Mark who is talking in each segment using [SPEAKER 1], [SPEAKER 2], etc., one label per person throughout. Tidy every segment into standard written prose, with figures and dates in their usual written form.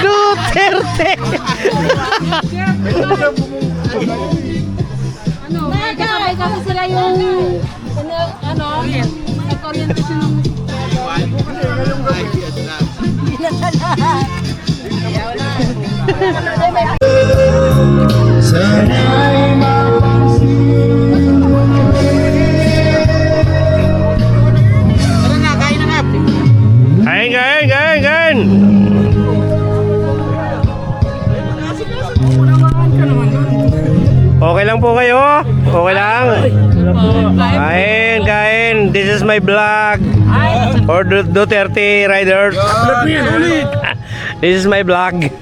[SPEAKER 1] Duterte!
[SPEAKER 2] Kasabay kasi sila yung nag-orientation ng
[SPEAKER 1] Kain! Okay lang po kayo? Okay lang? Kain! This is my vlog for Duterte Riders. This is my vlog.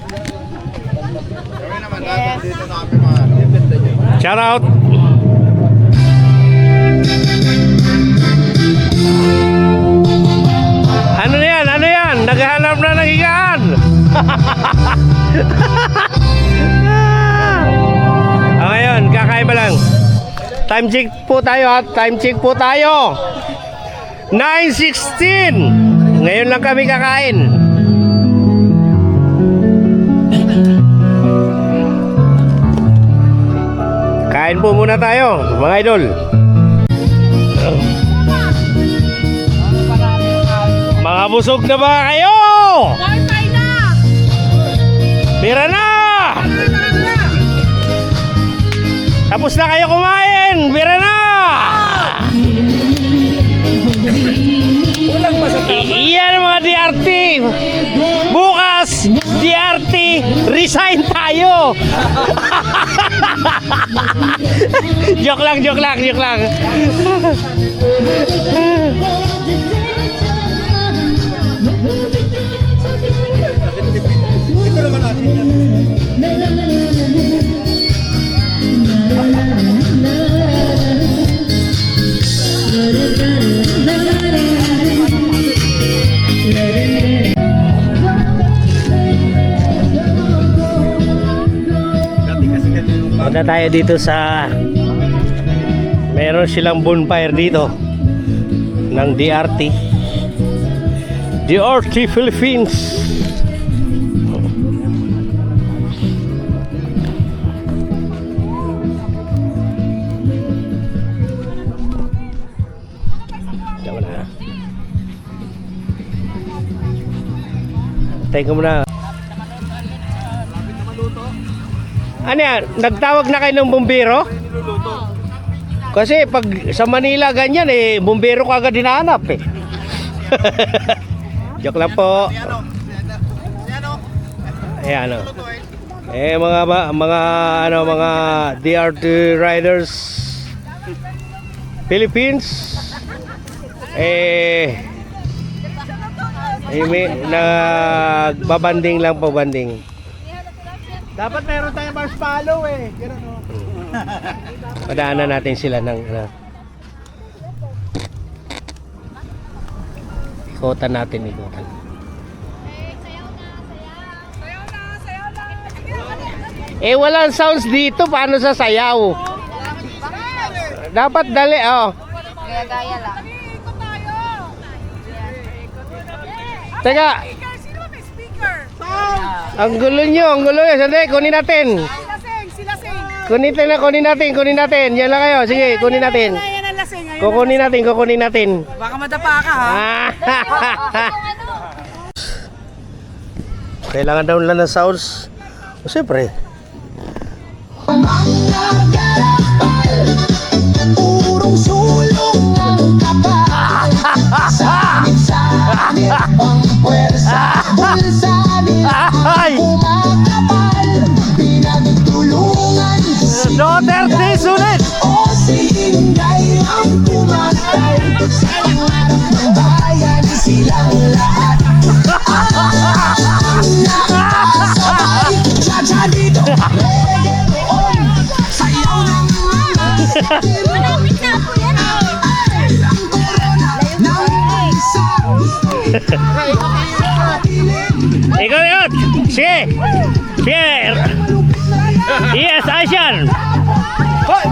[SPEAKER 1] Shout out! Ano yan? Naghahanap na ng higaan! Ngayon, kakain pa lang. Time check po tayo ha. Time check po tayo. 9:16. Ngayon lang kami kakain. Kain po muna tayo, mga idol. Mga busog na ba kayo? Tira na! Tapos na kayo kumain! Bira na! Iyan mga DRT! Bukas, DRT, resign tayo! Joke lang. Punta tayo dito sa meron silang bonfire dito ng DRT Philippines. Tayo muna. Ano yan? Nagtawag na kayo ng bumbero? Kasi pag sa Manila ganyan bumbero ko agad hinahanap Joke lang po. Ayan mga DRT Riders Philippines nagbabanding lang po, banding.
[SPEAKER 3] Dapat meron tayong marshmallow Ganun
[SPEAKER 1] Padaanan natin sila ng ikotan natin. Walang sounds dito, paano sa sayaw? Dapat dali,
[SPEAKER 2] gaya lang.
[SPEAKER 1] Teka. Ang gulo nyo. Sandali, kunin natin. Kunin natin. Yan lang kayo. Sige, kunin natin. Kukunin natin.
[SPEAKER 3] Baka madapa ka ha.
[SPEAKER 1] Kailangan daw lang ng sounds. Siyempre.
[SPEAKER 4] Purong sulong ang kapal. Sanit ang puwersa. Bulsa nila kumakapal. Pinagtulungan
[SPEAKER 1] Duterte sulit!
[SPEAKER 4] o si Inday ang pumatay. Sa harap ng bayan silang lahat. Nakasabay. Cha-cha dito. Reggaeton. Sayaw ng mga.
[SPEAKER 2] Malapit na po yan.
[SPEAKER 4] Ang corona ng isang.
[SPEAKER 1] Ikaw yun! Sige! Yes, Asian! Hoy!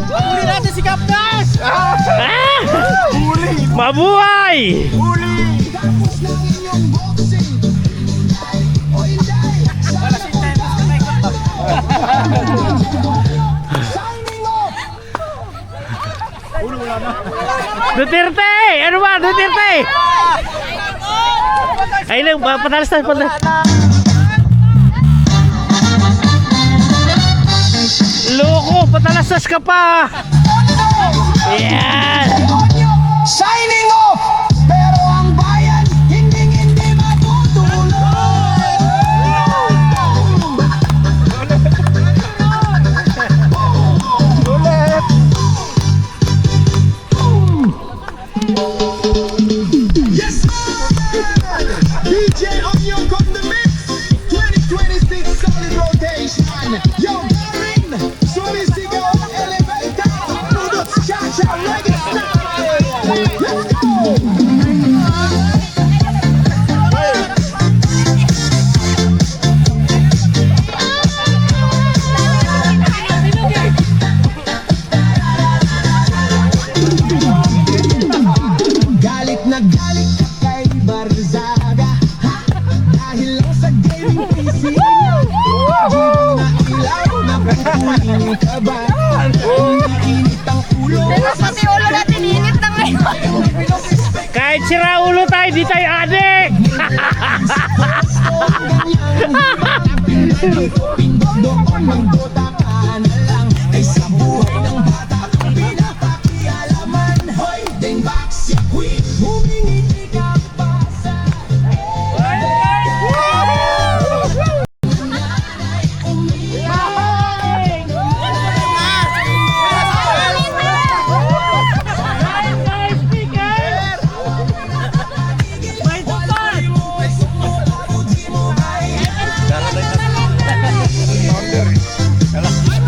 [SPEAKER 3] Huli natin si Kapnas!
[SPEAKER 1] Ah! Mabuhay! Duterte! Ano ba? Duterte! Ay lang, patalas na, patalas. Loko, patalasas ka pa! Yan!
[SPEAKER 4] Signing off! Pero ang bayan, hindi matutuloy. Yes, DJ Onyok on the mix. 2026 solid rotation. Yo, Darren, sumisigaw ang elevator. Tudot cha-cha reggae style. Let's go! Galit na galit ka kay Barzaga, ha? Dahil lang sa gaming PC niya. Hindi na ilaw na pupuin ka ba? Umiinit ang ulo.
[SPEAKER 2] Pati ulo natin init na ngayon.
[SPEAKER 1] Kahit sira ulo tayo, di tayo adik!
[SPEAKER 4] Pindot doon, magbota ka na lang. Ay sa buhay ng bata, pinapakialaman. Hoy, ding back siya queen. Humingiti ka pa sa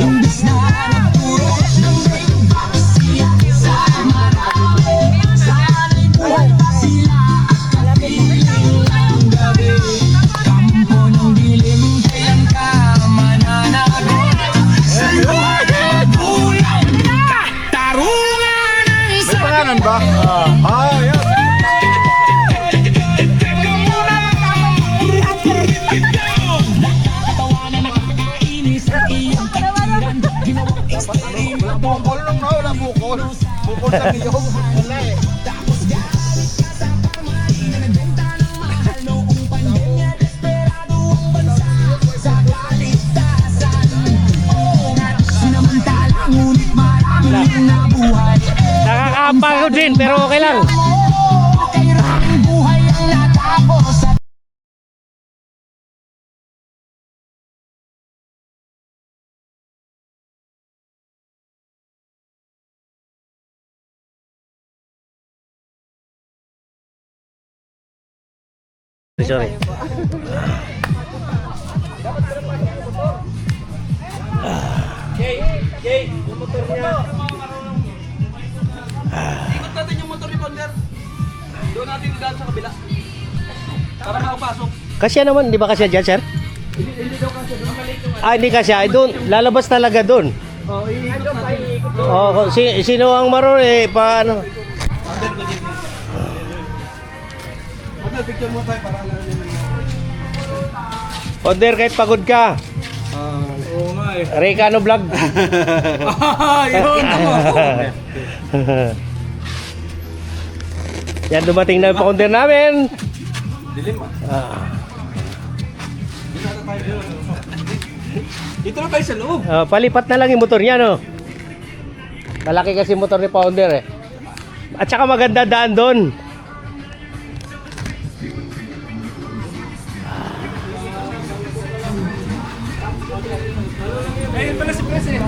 [SPEAKER 4] imbis na nagturo ng ding back siya sa marami. Sana'y buhay pa sila at kapiling ng gabi. Kampo ng dilim, kailan ka mananagot? Sa luha ng bulan, tarungan ang isa.
[SPEAKER 3] May pangalan ba? Yes.
[SPEAKER 4] Nakakatawa na nakakainis ang iyong katwiran. Ginawang extreme.
[SPEAKER 3] Wala bukol nung wala bukol. Bukol sa niyong. Wala eh.
[SPEAKER 4] Tapos galing ka sa pamain na nagbenta ng mahal noong pandemya. Desperado ang bansa sa kaligtasan. Oo nga, sinamantala, ngunit maraming nabuhay.
[SPEAKER 1] Nakakapagod din, pero okay lang.
[SPEAKER 4] Kay raming buhay ang natapos at
[SPEAKER 1] Sorry.
[SPEAKER 3] Ikot natin yung motor ni Ponder. Doon natin daan sa kabila. Para makapasok.
[SPEAKER 1] Kasya naman, di ba kasya dyan, sir? Ah, hindi kasya. Ay, doon. Lalabas talaga doon.
[SPEAKER 3] Oh, iikot natin.
[SPEAKER 1] Oh, sino ang marunong eh, paano?
[SPEAKER 3] Ponder, picture mo tayo para alam nyo.
[SPEAKER 1] Oder, kahit pagod ka.
[SPEAKER 3] Oo nga eh.
[SPEAKER 1] Recano vlog.
[SPEAKER 3] Yun ako.
[SPEAKER 1] Yan, dumating na yung pa-counter namin.
[SPEAKER 3] Dilim ah.
[SPEAKER 1] Ah.
[SPEAKER 3] Dito na tayo sa loob.
[SPEAKER 1] Palipat na lang yung motor niya, no? Malaki kasi motor ni Founder, eh. At saka maganda daan doon.
[SPEAKER 3] Ayun pala si Pres eh.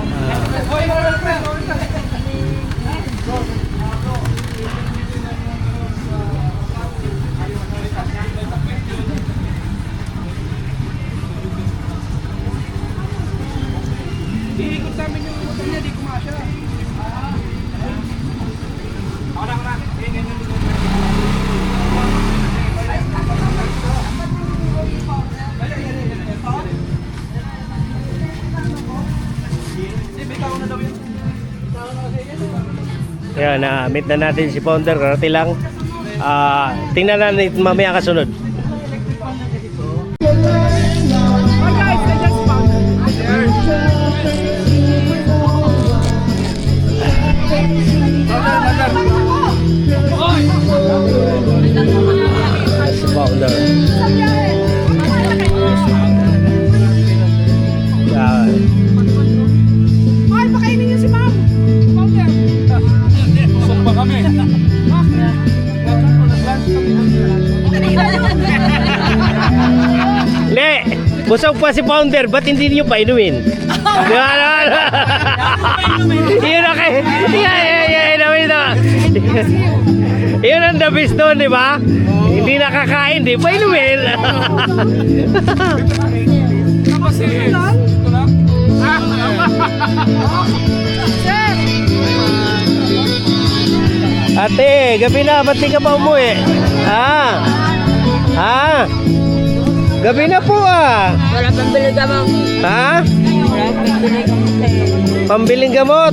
[SPEAKER 3] Iikot namin yung motor niya, di kumasya. Ako na. Ganyan yung
[SPEAKER 1] Yan, na-meet na natin si Founder. Karati lang. Tingnan natin mamaya kasunod. Si Founder. Yan.
[SPEAKER 2] Ay, pakainin niyo si ma'am. Founder.
[SPEAKER 3] Busog pa kami.
[SPEAKER 1] Le, busog pa si Founder, ba't hindi niyo pa inumin? Yun ang kay... Yun ang the best doon, di ba? Hindi nakakain, di pa inumin. Ate, gabi na, ba't di ka pa umuwi? Ha? Gabi na po ah.
[SPEAKER 2] Wala pang bilig gamot.
[SPEAKER 1] Ha?
[SPEAKER 2] Wala pang bilig gamot.
[SPEAKER 1] Pambiling gamot.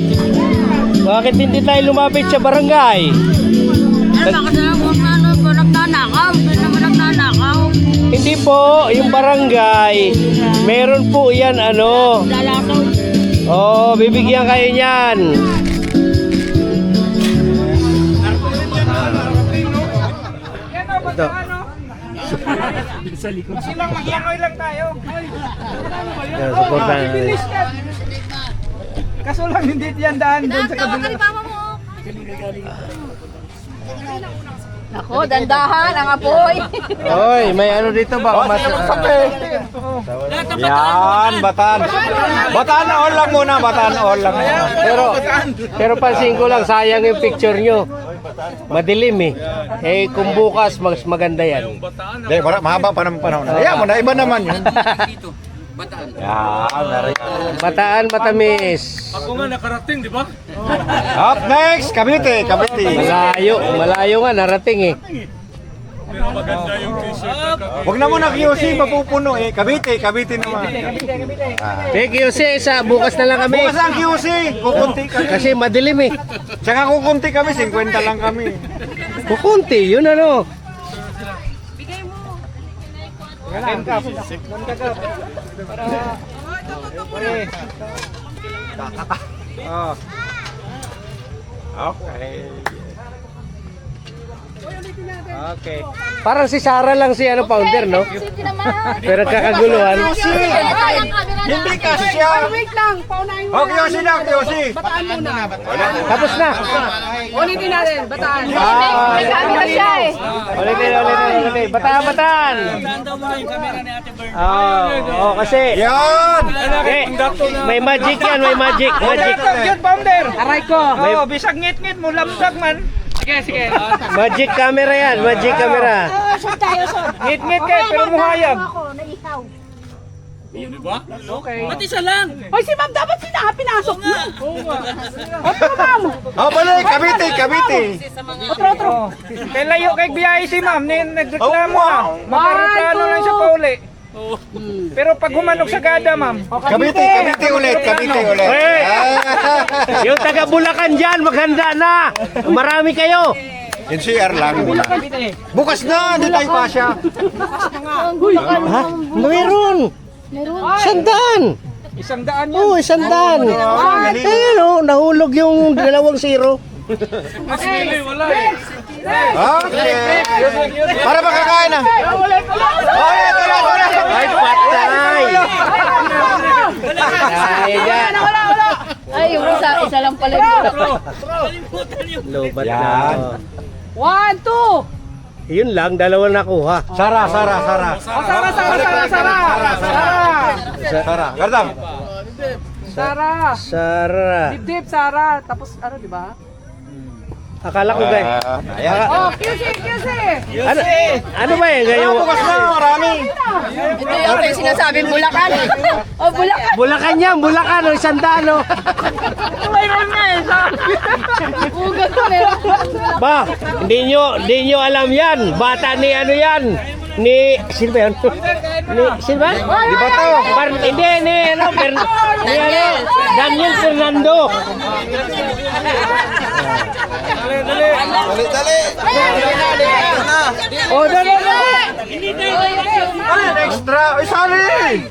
[SPEAKER 1] Bakit hindi tayo lumapit sa barangay?
[SPEAKER 2] Ano ba kasi kung ano po nagnanakaw? Hindi naman nagnanakaw.
[SPEAKER 1] Hindi po, yung barangay. Meron po yan ano.
[SPEAKER 2] Lalakaw.
[SPEAKER 1] Oh, bibigyan kayo niyan. Ito.
[SPEAKER 3] Silang mag-iangoy lang tayo.
[SPEAKER 1] Yan, supportan natin.
[SPEAKER 3] Kaso lang hindi yan daan doon sa kabila.
[SPEAKER 2] Ako, dandahan ang apoy.
[SPEAKER 1] Oy, may ano dito ba? Mas,
[SPEAKER 5] Yan, bataan. Bataan all lang muna, bataan all lang.
[SPEAKER 1] pero pansin ko lang, sayang yung picture nyo. Madilim eh. Eh, kung bukas, mas maganda yan.
[SPEAKER 5] Hindi, mahaba pa ng panahon. Ayan mo na, iba naman yun. Yan, meron.
[SPEAKER 1] Bataan, matamis.
[SPEAKER 3] Ako nga nakarating, di ba?
[SPEAKER 5] Up next, Cavite.
[SPEAKER 1] Malayo nga, narating eh.
[SPEAKER 3] Pero maganda yung t-shirt.
[SPEAKER 5] Huwag na muna QC, mapupuno eh. Cavite naman.
[SPEAKER 1] Thank you, sa bukas na lang kami.
[SPEAKER 5] Bukas ang QC, kukunti kami.
[SPEAKER 1] Kasi madilim eh.
[SPEAKER 5] Tsaka kukunti kami, 50 lang kami.
[SPEAKER 1] Kukunti, yun ano.
[SPEAKER 5] Oh. Okay. Okay.
[SPEAKER 1] Parang si Sarah lang si ano founder, no? Pero kakaguluhan.
[SPEAKER 5] Hindi kasi siya.
[SPEAKER 2] Wait lang, paunahin mo.
[SPEAKER 5] Oh, QC na, QC.
[SPEAKER 2] Bataan muna.
[SPEAKER 1] Tapos na.
[SPEAKER 2] Ulitin natin, bataan.
[SPEAKER 1] May
[SPEAKER 2] camera siya eh.
[SPEAKER 1] Ulitin. Bataan. Oh, kasi.
[SPEAKER 5] Yan.
[SPEAKER 1] Eh, may magic yan, may magic.
[SPEAKER 3] Yun, Founder.
[SPEAKER 2] Aray ko.
[SPEAKER 3] Oo, bisag ngit-ngit mo, lamdag man. Sige.
[SPEAKER 1] Magic camera yan, magic camera.
[SPEAKER 2] Saan tayo, son?
[SPEAKER 3] Ngit-ngit kayo, pero muhayag.
[SPEAKER 2] Ako, naihaw.
[SPEAKER 6] Hoy, si ma'am dapat pinasok mo.
[SPEAKER 5] Oh, balik, Cavite.
[SPEAKER 3] Kay layo kay biyahe si ma'am, nagreklamo
[SPEAKER 5] Oh,
[SPEAKER 3] na.
[SPEAKER 5] wow.
[SPEAKER 3] Magreklamo lang siya pa uli. Pero pag humanok sa gada, ma'am.
[SPEAKER 5] Cavite ulit.
[SPEAKER 1] Hey! Yung taga Bulacan dyan, maghanda na. Marami kayo.
[SPEAKER 5] NCR lang muna. Bukas na, hindi tayo pasya.
[SPEAKER 1] Ha? Meron. Sandaan.
[SPEAKER 3] 100 yan.
[SPEAKER 1] Oo, sandaan. Ayun o, nahulog yung 2-0.
[SPEAKER 5] Okay. Para makakain na. Oh, ito na.
[SPEAKER 1] Ay, patay. Ay, dyan.
[SPEAKER 2] Ay, yung isa lang pala.
[SPEAKER 1] Lobat na.
[SPEAKER 5] Yan.
[SPEAKER 6] 1, 2.
[SPEAKER 1] Yun lang, 2 nakuha.
[SPEAKER 5] Sara.
[SPEAKER 3] Sara.
[SPEAKER 5] Gardam.
[SPEAKER 1] Sara.
[SPEAKER 6] Dip, Sara. Tapos, ano, di ba?
[SPEAKER 1] Akala ko guys.
[SPEAKER 5] Ayan.
[SPEAKER 6] Oh, QC.
[SPEAKER 1] Ano ba yun? Ganyan,
[SPEAKER 5] Bukas na, marami.
[SPEAKER 2] Ito yung sinasabing Bulacan. Oh, Bulacan.
[SPEAKER 1] Bulacan yan, Bulacan o sandaan o.
[SPEAKER 6] Mayroon nga eh.
[SPEAKER 2] Ugat ko meron.
[SPEAKER 1] Ba, hindi nyo alam yan. Bata ni ano yan. Sino ba yun? Sino ba? Di ba to? Hindi, Daniel Fernando. Oh, dali.
[SPEAKER 5] Extra! Ay,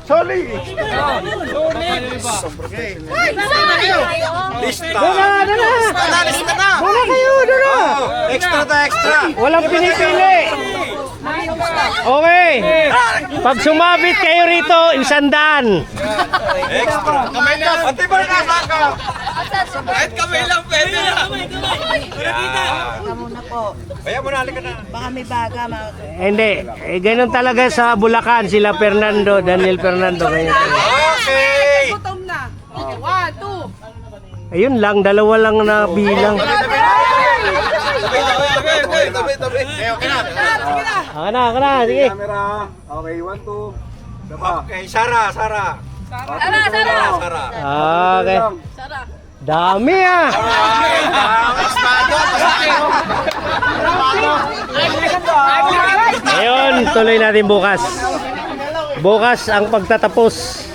[SPEAKER 5] Sali! Lista!
[SPEAKER 1] Doon kayo.
[SPEAKER 5] Extra ta, extra!
[SPEAKER 1] Walang pinipili. Okay. Pag sumabit kayo rito, 100.
[SPEAKER 5] Extra! Kamay na! Pati ba nasa ka?
[SPEAKER 3] Kahit kamay lang pwede na.
[SPEAKER 5] Kaya mo na, halika na.
[SPEAKER 1] Hindi. Ganun talaga sa Bulacan. Sila Fernando, Daniel Fernando. Ganyan.
[SPEAKER 5] Okay!
[SPEAKER 6] Gutom na. Okay, 1, 2.
[SPEAKER 1] Ayun lang, dalawa lang na bilang.
[SPEAKER 5] Tabi. Okay na.
[SPEAKER 1] Ako na. Sige.
[SPEAKER 5] Camera. Okay, 1, 2. Okay, Sara.
[SPEAKER 1] Okay. Dami ah. Ngayon, tuloy natin bukas. Bukas ang pagtatapos.